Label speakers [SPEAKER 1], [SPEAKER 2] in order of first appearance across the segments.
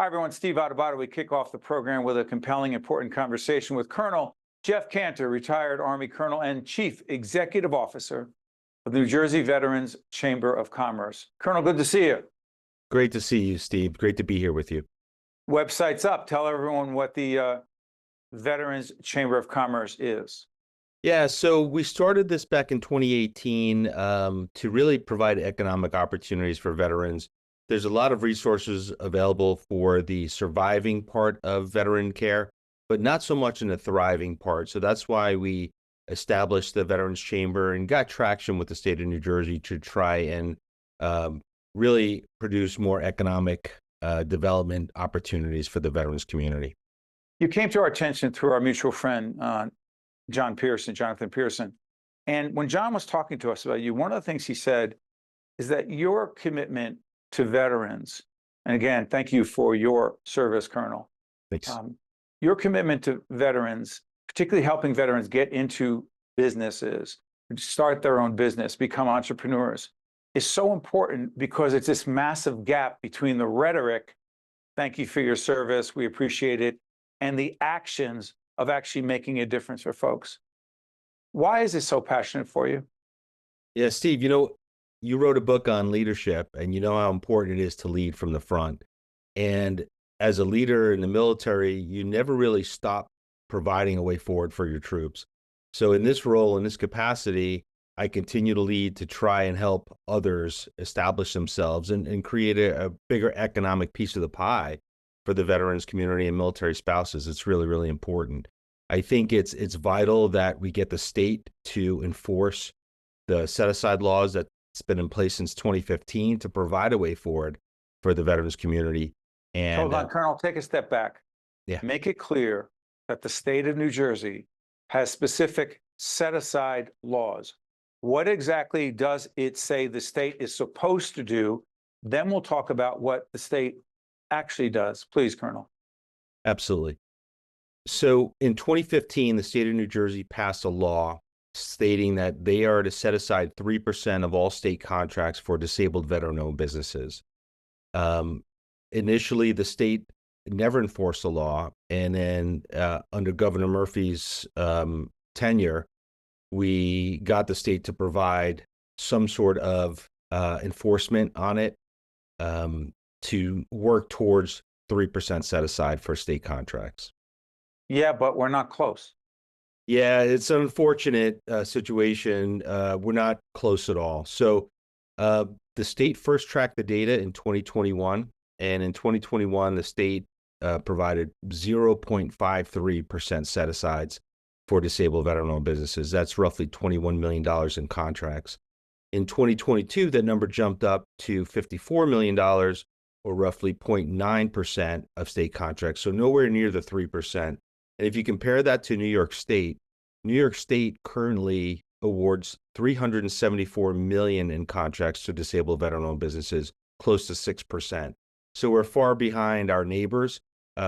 [SPEAKER 1] Hi, everyone. Steve Adubato. We kick off the program with a compelling, important conversation with Colonel Jeff Cantor, retired Army Colonel and Chief Executive Officer of the New Jersey Veterans Chamber of Commerce. Colonel, good to see you.
[SPEAKER 2] Great to see you, Steve. Great to be here with you.
[SPEAKER 1] Website's up. Tell everyone what the Veterans Chamber of Commerce is.
[SPEAKER 2] Yeah, so we started this back in 2018 to really provide economic opportunities for veterans. There's a lot of resources available for the surviving part of veteran care, but not so much in the thriving part. So that's why we established the Veterans Chamber and got traction with the state of New Jersey to try and really produce more economic development opportunities for the veterans community.
[SPEAKER 1] You came to our attention through our mutual friend, Jonathan Pearson. And when John was talking to us about you, one of the things he said is that your commitment to veterans, and again, thank you for your service, Colonel.
[SPEAKER 2] Thanks.
[SPEAKER 1] Your commitment to veterans, particularly helping veterans get into businesses, start their own business, become entrepreneurs, is so important because it's this massive gap between the rhetoric, thank you for your service, we appreciate it, and the actions of actually making a difference for folks. Why is it so passionate for you?
[SPEAKER 2] Yeah, Steve, you wrote a book on leadership, and you know how important it is to lead from the front. And as a leader in the military, you never really stop providing a way forward for your troops. So in this role, in this capacity, I continue to lead to try and help others establish themselves and create a bigger economic piece of the pie for the veterans community and military spouses. It's really, really important. I think it's vital that we get the state to enforce the set-aside laws that's been in place since 2015 to provide a way forward for the veterans community. And
[SPEAKER 1] hold on, Colonel, take a step back.
[SPEAKER 2] Yeah.
[SPEAKER 1] Make it clear that the state of New Jersey has specific set-aside laws. What exactly does it say the state is supposed to do? Then we'll talk about what the state actually does. Please, Colonel.
[SPEAKER 2] Absolutely. So in 2015, the state of New Jersey passed a law stating that they are to set aside 3% of all state contracts for disabled veteran-owned businesses. Initially, the state never enforced the law, and then under Governor Murphy's tenure, we got the state to provide some sort of enforcement on it to work towards 3% set aside for state contracts.
[SPEAKER 1] Yeah, but we're not close.
[SPEAKER 2] Yeah, it's an unfortunate situation. We're not close at all. So the state first tracked the data in 2021, and in 2021, the state provided 0.53% set-asides for disabled veteran-owned businesses. That's roughly $21 million in contracts. In 2022, that number jumped up to $54 million, or roughly 0.9% of state contracts, so nowhere near the 3%. And if you compare that to New York State currently awards $374 million in contracts to disabled veteran-owned businesses, close to 6%. So we're far behind our neighbors.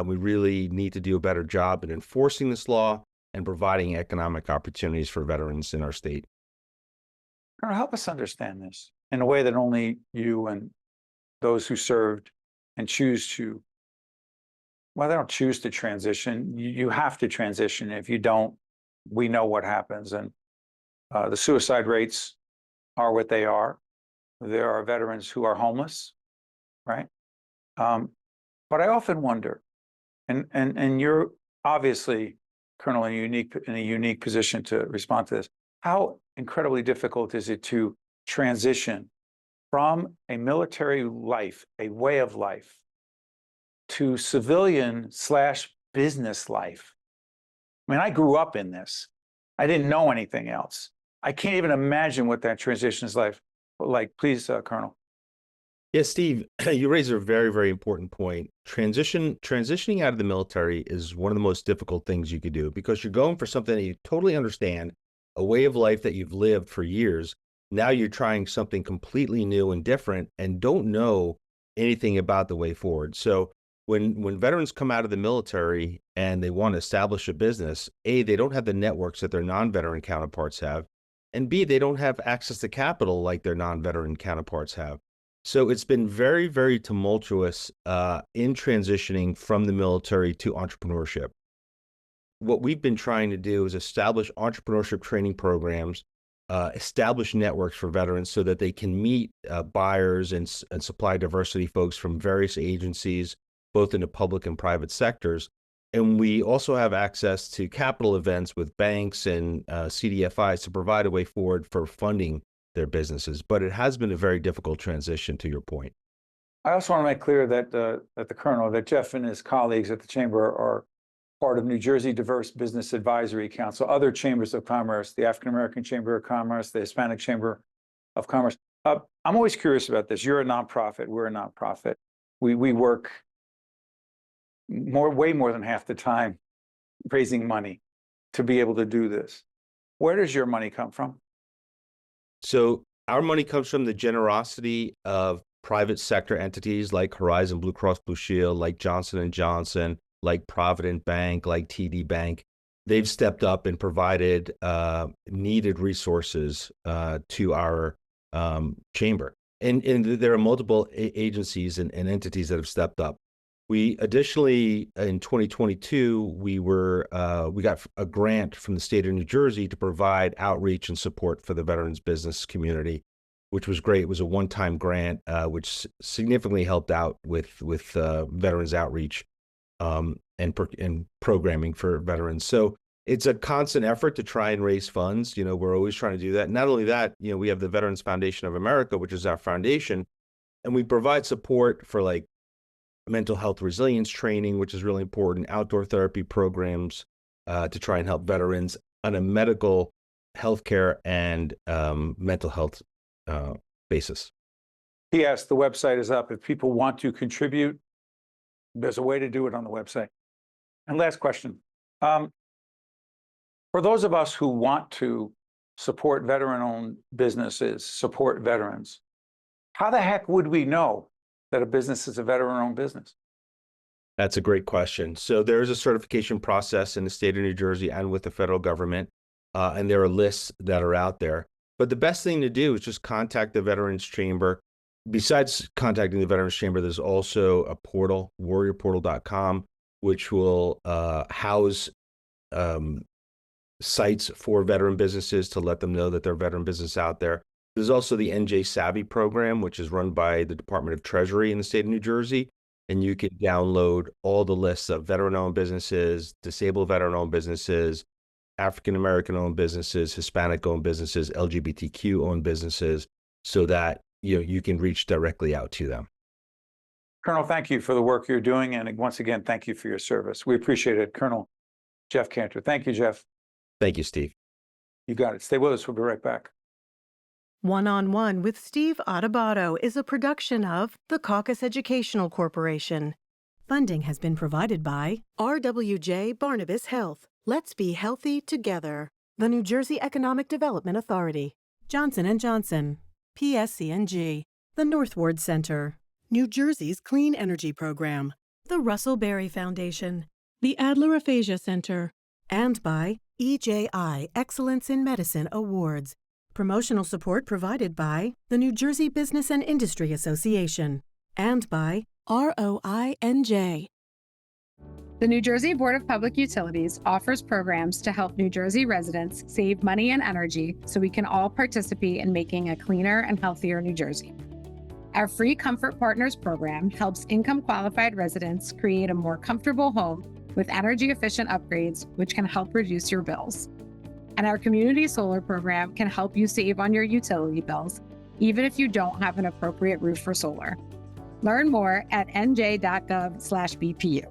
[SPEAKER 2] We really need to do a better job in enforcing this law and providing economic opportunities for veterans in our state.
[SPEAKER 1] Colonel, help us understand this in a way that only you and those who served and choose to, well, they don't choose to transition. You have to transition. If you don't, we know what happens. And the suicide rates are what they are. There are veterans who are homeless, right? But I often wonder, and you're obviously, Colonel, in a unique position to respond to this. How incredibly difficult is it to transition from a military life, a way of life, to civilian/business life? I mean, I grew up in this. I didn't know anything else. I can't even imagine what that transition is like. Please, Colonel.
[SPEAKER 2] Yeah, Steve, you raise a very, very important point. Transitioning out of the military is one of the most difficult things you could do because you're going for something that you totally understand, a way of life that you've lived for years. Now you're trying something completely new and different and don't know anything about the way forward. So when veterans come out of the military and they want to establish a business, A, they don't have the networks that their non-veteran counterparts have, and B, they don't have access to capital like their non-veteran counterparts have. So it's been very, very tumultuous in transitioning from the military to entrepreneurship. What we've been trying to do is establish entrepreneurship training programs, establish networks for veterans so that they can meet buyers and supply diversity folks from various agencies, both in the public and private sectors. And we also have access to capital events with banks and CDFIs to provide a way forward for funding their businesses. But it has been a very difficult transition, to your point.
[SPEAKER 1] I also want to make clear that the Colonel, that Jeff and his colleagues at the Chamber are part of New Jersey Diverse Business Advisory Council, other chambers of commerce, the African American Chamber of Commerce, the Hispanic Chamber of Commerce. I'm always curious about this. You're a nonprofit. We're a nonprofit. We work way more than half the time raising money to be able to do this. Where does your money come from?
[SPEAKER 2] So our money comes from the generosity of private sector entities like Horizon Blue Cross Blue Shield, like Johnson & Johnson, like Provident Bank, like TD Bank. They've stepped up and provided needed resources to our chamber. And there are multiple agencies and entities that have stepped up. We additionally, in 2022, we got a grant from the state of New Jersey to provide outreach and support for the veterans business community, which was great. It was a one-time grant, which significantly helped out with veterans outreach and programming for veterans. So it's a constant effort to try and raise funds. We're always trying to do that. Not only that, we have the Veterans Foundation of America, which is our foundation, and we provide support for like mental health resilience training, which is really important, outdoor therapy programs to try and help veterans on a medical, healthcare, and mental health basis.
[SPEAKER 1] P.S. The website is up. If people want to contribute, there's a way to do it on the website. And last question. For those of us who want to support veteran-owned businesses, support veterans, how the heck would we know that a business is a veteran-owned business?
[SPEAKER 2] That's a great question. So there is a certification process in the state of New Jersey and with the federal government, and there are lists that are out there. But the best thing to do is just contact the Veterans Chamber. Besides contacting the Veterans Chamber, there's also a portal, warriorportal.com, which will house sites for veteran businesses to let them know that there are veteran businesses out there. There's also the NJ Savvy program, which is run by the Department of Treasury in the state of New Jersey. And you can download all the lists of veteran-owned businesses, disabled veteran-owned businesses, African-American-owned businesses, Hispanic-owned businesses, LGBTQ-owned businesses, so that you can reach directly out to them.
[SPEAKER 1] Colonel, thank you for the work you're doing. And once again, thank you for your service. We appreciate it. Colonel Jeff Cantor. Thank you, Jeff.
[SPEAKER 2] Thank you, Steve.
[SPEAKER 1] You got it. Stay with us. We'll be right back.
[SPEAKER 3] One-on-One with Steve Adubato is a production of the Caucus Educational Corporation. Funding has been provided by RWJ Barnabas Health. Let's be healthy together. The New Jersey Economic Development Authority. Johnson & Johnson. PSC&G. The Northward Center. New Jersey's Clean Energy Program. The Russell Berry Foundation. The Adler Aphasia Center. And by EJI Excellence in Medicine Awards. Promotional support provided by the New Jersey Business and Industry Association and by ROINJ.
[SPEAKER 4] The New Jersey Board of Public Utilities offers programs to help New Jersey residents save money and energy so we can all participate in making a cleaner and healthier New Jersey. Our Free Comfort Partners program helps income-qualified residents create a more comfortable home with energy-efficient upgrades, which can help reduce your bills. And our Community Solar program can help you save on your utility bills, even if you don't have an appropriate roof for solar. Learn more at nj.gov/BPU.